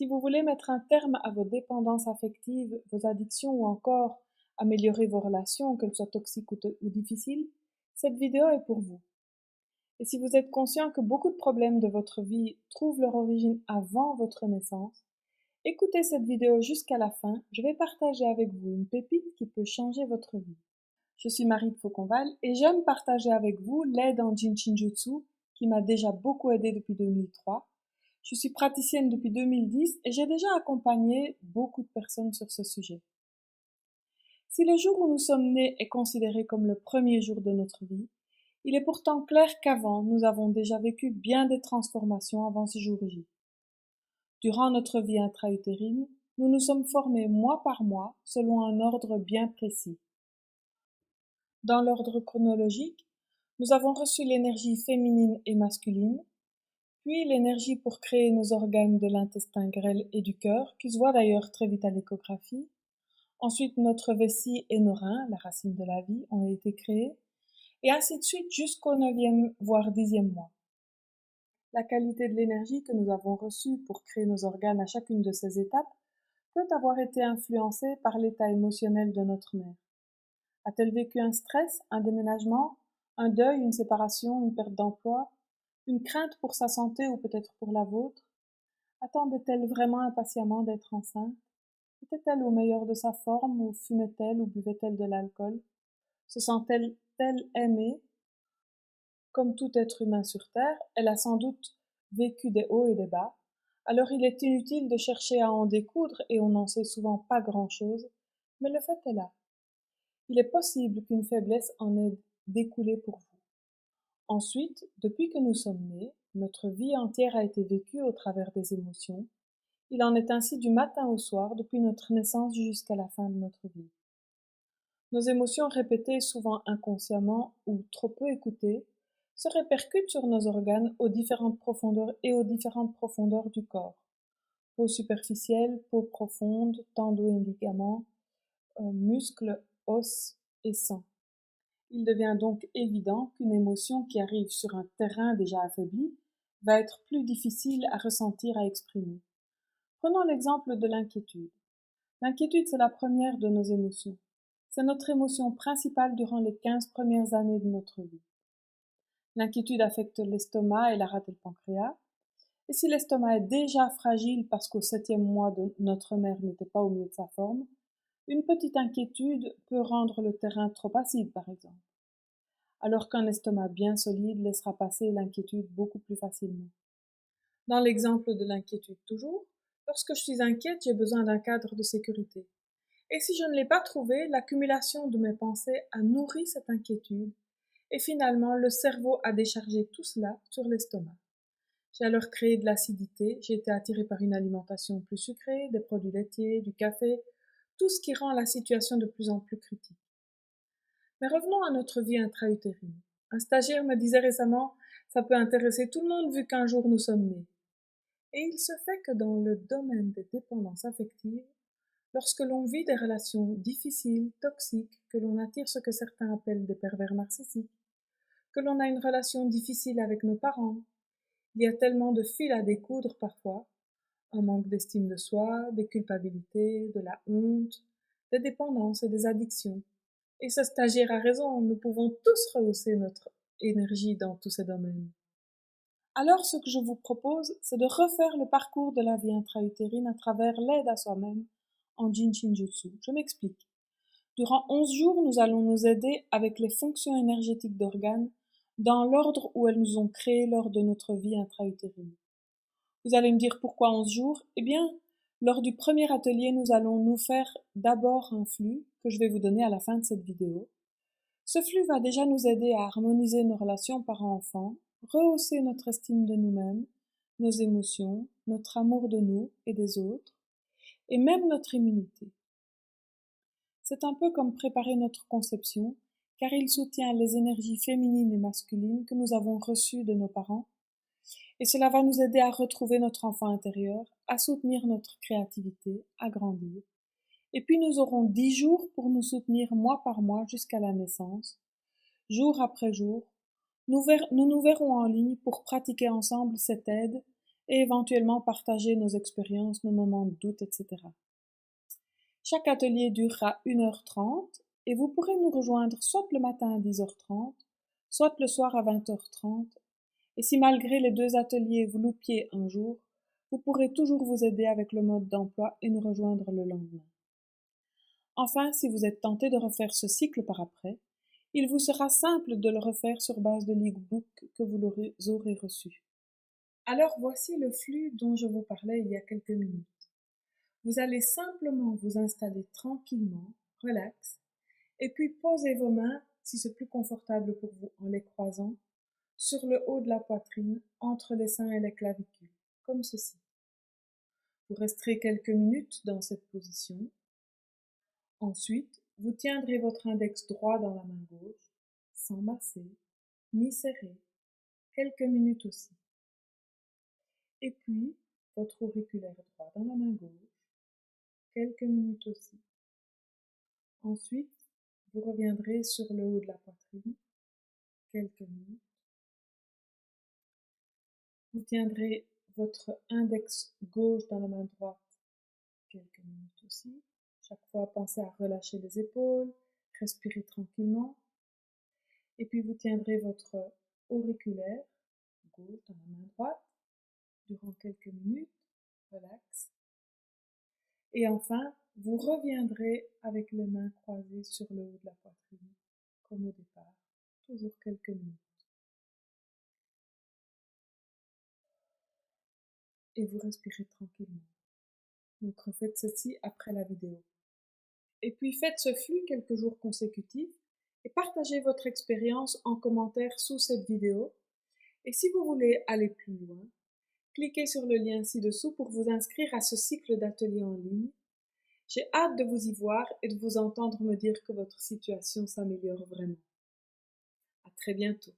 Si vous voulez mettre un terme à vos dépendances affectives, vos addictions ou encore améliorer vos relations, qu'elles soient toxiques ou difficiles, cette vidéo est pour vous. Et si vous êtes conscient que beaucoup de problèmes de votre vie trouvent leur origine avant votre naissance, écoutez cette vidéo jusqu'à la fin, je vais partager avec vous une pépite qui peut changer votre vie. Je suis Marie de Fauconval et j'aime partager avec vous l'aide en Jin Shinjutsu qui m'a déjà beaucoup aidé depuis 2003. Je suis praticienne depuis 2010 et j'ai déjà accompagné beaucoup de personnes sur ce sujet. Si le jour où nous sommes nés est considéré comme le premier jour de notre vie, il est pourtant clair qu'avant, nous avons déjà vécu bien des transformations avant ce jour J. Durant notre vie intra-utérine, nous nous sommes formés mois par mois selon un ordre bien précis. Dans l'ordre chronologique, nous avons reçu l'énergie féminine et masculine, puis l'énergie pour créer nos organes de l'intestin grêle et du cœur, qui se voit d'ailleurs très vite à l'échographie. Ensuite, notre vessie et nos reins, la racine de la vie, ont été créés, et ainsi de suite jusqu'au 9e voire 10e mois. La qualité de l'énergie que nous avons reçue pour créer nos organes à chacune de ces étapes peut avoir été influencée par l'état émotionnel de notre mère. A-t-elle vécu un stress, un déménagement, un deuil, une séparation, une perte d'emploi, une crainte pour sa santé ou peut-être pour la vôtre? Attendait-elle vraiment impatiemment d'être enceinte? Était-elle au meilleur de sa forme ou fumait-elle ou buvait-elle de l'alcool? Se sent-elle aimée? Comme tout être humain sur Terre, elle a sans doute vécu des hauts et des bas. Alors il est inutile de chercher à en découdre et on n'en sait souvent pas grand-chose, mais le fait est là. Il est possible qu'une faiblesse en ait découlé pour vous. Ensuite, depuis que nous sommes nés, notre vie entière a été vécue au travers des émotions. Il en est ainsi du matin au soir, depuis notre naissance jusqu'à la fin de notre vie. Nos émotions répétées, souvent inconsciemment ou trop peu écoutées, se répercutent sur nos organes aux différentes profondeurs du corps. Peau superficielle, peau profonde, tendons et ligaments, muscles, os et sang. Il devient donc évident qu'une émotion qui arrive sur un terrain déjà affaibli va être plus difficile à ressentir, à exprimer. Prenons l'exemple de l'inquiétude. L'inquiétude, c'est la première de nos émotions. C'est notre émotion principale durant les 15 premières années de notre vie. L'inquiétude affecte l'estomac et la rate et le pancréas. Et si l'estomac est déjà fragile parce qu'au 7e mois de notre mère n'était pas au mieux de sa forme, une petite inquiétude peut rendre le terrain trop acide, par exemple. Alors qu'un estomac bien solide laissera passer l'inquiétude beaucoup plus facilement. Dans l'exemple de l'inquiétude toujours, lorsque je suis inquiète, j'ai besoin d'un cadre de sécurité. Et si je ne l'ai pas trouvé, l'accumulation de mes pensées a nourri cette inquiétude, et finalement le cerveau a déchargé tout cela sur l'estomac. J'ai alors créé de l'acidité, j'ai été attirée par une alimentation plus sucrée, des produits laitiers, du café, tout ce qui rend la situation de plus en plus critique. Mais revenons à notre vie intra-utérine. Un stagiaire me disait récemment, ça peut intéresser tout le monde vu qu'un jour nous sommes nés. Et il se fait que dans le domaine des dépendances affectives, lorsque l'on vit des relations difficiles, toxiques, que l'on attire ce que certains appellent des pervers narcissiques, que l'on a une relation difficile avec nos parents, il y a tellement de fils à découdre parfois, un manque d'estime de soi, des culpabilités, de la honte, des dépendances et des addictions. Et ce stagiaire a raison, nous pouvons tous rehausser notre énergie dans tous ces domaines. Alors ce que je vous propose, c'est de refaire le parcours de la vie intra-utérine à travers l'aide à soi-même en Jin Shinjutsu. Je m'explique. Durant 11 jours, nous allons nous aider avec les fonctions énergétiques d'organes dans l'ordre où elles nous ont créés lors de notre vie intra-utérine. Vous allez me dire pourquoi 11 jours? Eh bien, lors du premier atelier, nous allons nous faire d'abord un flux que je vais vous donner à la fin de cette vidéo. Ce flux va déjà nous aider à harmoniser nos relations parents-enfants, rehausser notre estime de nous-mêmes, nos émotions, notre amour de nous et des autres, et même notre immunité. C'est un peu comme préparer notre conception, car il soutient les énergies féminines et masculines que nous avons reçues de nos parents, et cela va nous aider à retrouver notre enfant intérieur, à soutenir notre créativité, à grandir. Et puis nous aurons 10 jours pour nous soutenir mois par mois jusqu'à la naissance, jour après jour. Nous nous verrons en ligne pour pratiquer ensemble cette aide et éventuellement partager nos expériences, nos moments de doute, etc. Chaque atelier durera 1h30 et vous pourrez nous rejoindre soit le matin à 10h30, soit le soir à 20h30. Et si malgré les 2 ateliers vous loupiez un jour, vous pourrez toujours vous aider avec le mode d'emploi et nous rejoindre le lendemain. Enfin, si vous êtes tenté de refaire ce cycle par après, il vous sera simple de le refaire sur base de l'e-book que vous aurez reçu. Alors voici le flux dont je vous parlais il y a quelques minutes. Vous allez simplement vous installer tranquillement, relax, et puis posez vos mains, si c'est plus confortable pour vous en les croisant, sur le haut de la poitrine, entre les seins et les clavicules, comme ceci. Vous resterez quelques minutes dans cette position. Ensuite, vous tiendrez votre index droit dans la main gauche, sans masser, ni serrer, quelques minutes aussi. Et puis, votre auriculaire droit dans la main gauche, quelques minutes aussi. Ensuite, vous reviendrez sur le haut de la poitrine, quelques minutes. Vous tiendrez votre index gauche dans la main droite, quelques minutes aussi. Chaque fois, pensez à relâcher les épaules, respirez tranquillement. Et puis, vous tiendrez votre auriculaire gauche dans la main droite durant quelques minutes, relax. Et enfin, vous reviendrez avec les mains croisées sur le haut de la poitrine, comme au départ, toujours quelques minutes. Et vous respirez tranquillement. Donc refaites ceci après la vidéo. Et puis faites ce flux quelques jours consécutifs et partagez votre expérience en commentaire sous cette vidéo. Et si vous voulez aller plus loin, cliquez sur le lien ci-dessous pour vous inscrire à ce cycle d'ateliers en ligne. J'ai hâte de vous y voir et de vous entendre me dire que votre situation s'améliore vraiment. À très bientôt.